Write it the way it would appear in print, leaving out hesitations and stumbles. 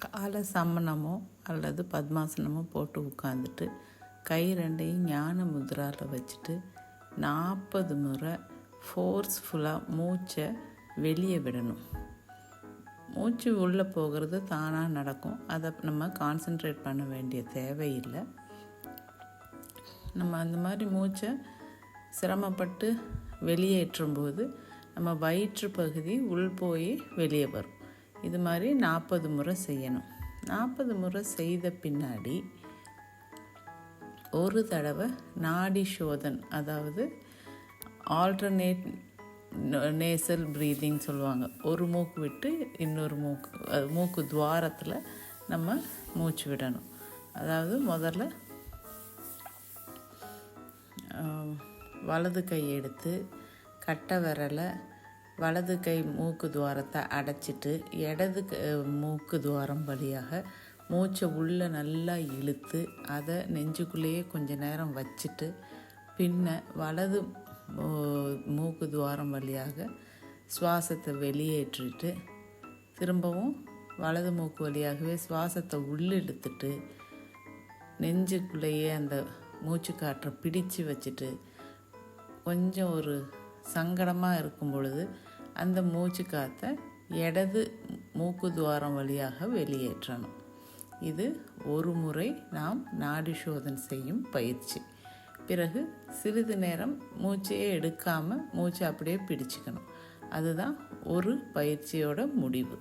கால சமணமோ அல்லது பத்மாசனமோ போட்டு உட்காந்துட்டு கை ரெண்டையும் ஞான முத்ராவில் வச்சுட்டு 40 முறை ஃபோர்ஸ்ஃபுல்லாக மூச்சை வெளியே விடணும். மூச்சு உள்ளே போகிறது தானாக நடக்கும். அதை நம்ம கான்சென்ட்ரேட் பண்ண வேண்டிய தேவையில்லை. நம்ம அந்த மாதிரி மூச்சை சிரமப்பட்டு வெளியேற்றும்போது நம்ம வயிற்று பகுதி உள் போய் வெளியே வரும். இது மாதிரி 40 முறை செய்யணும். 40 முறை செய்த பின்னாடி ஒரு தடவை நாடி சோதன், அதாவது ஆல்டர்னேட் நேசல் ப்ரீதிங் சொல்லுவாங்க. ஒரு மூக்கு விட்டு இன்னொரு மூக்கு துவாரத்தில் நம்ம மூச்சு விடணும். அதாவது முதல்ல வலது கை எடுத்து கட்டை விரலை வலது கை மூக்கு துவாரத்தை அடைச்சிட்டு இடது மூக்கு துவாரம் வழியாக மூச்சை உள்ளே நல்லா இழுத்து அதை நெஞ்சுக்குள்ளேயே கொஞ்ச நேரம் வச்சுட்டு பின்ன வலது மூக்கு துவாரம் வழியாக சுவாசத்தை வெளியேற்றிட்டு திரும்பவும் வலது மூக்கு வழியாகவே சுவாசத்தை உள்ளெடுத்துட்டு நெஞ்சுக்குள்ளேயே அந்த மூச்சு காற்றை பிடிச்சு வச்சுட்டு கொஞ்சம் ஒரு சங்கடமாக இருக்கும் பொழுது அந்த மூச்சு காற்றை இடது மூக்கு துவாரம் வழியாக வெளியேற்றணும். இது ஒரு முறை நாம் நாடி சோதனை செய்யும் பயிற்சி. பிறகு சிறிது நேரம் மூச்சையே எடுக்காமல் மூச்சை அப்படியே பிடிச்சிக்கணும். அதுதான் ஒரு பயிற்சியோட முடிவு.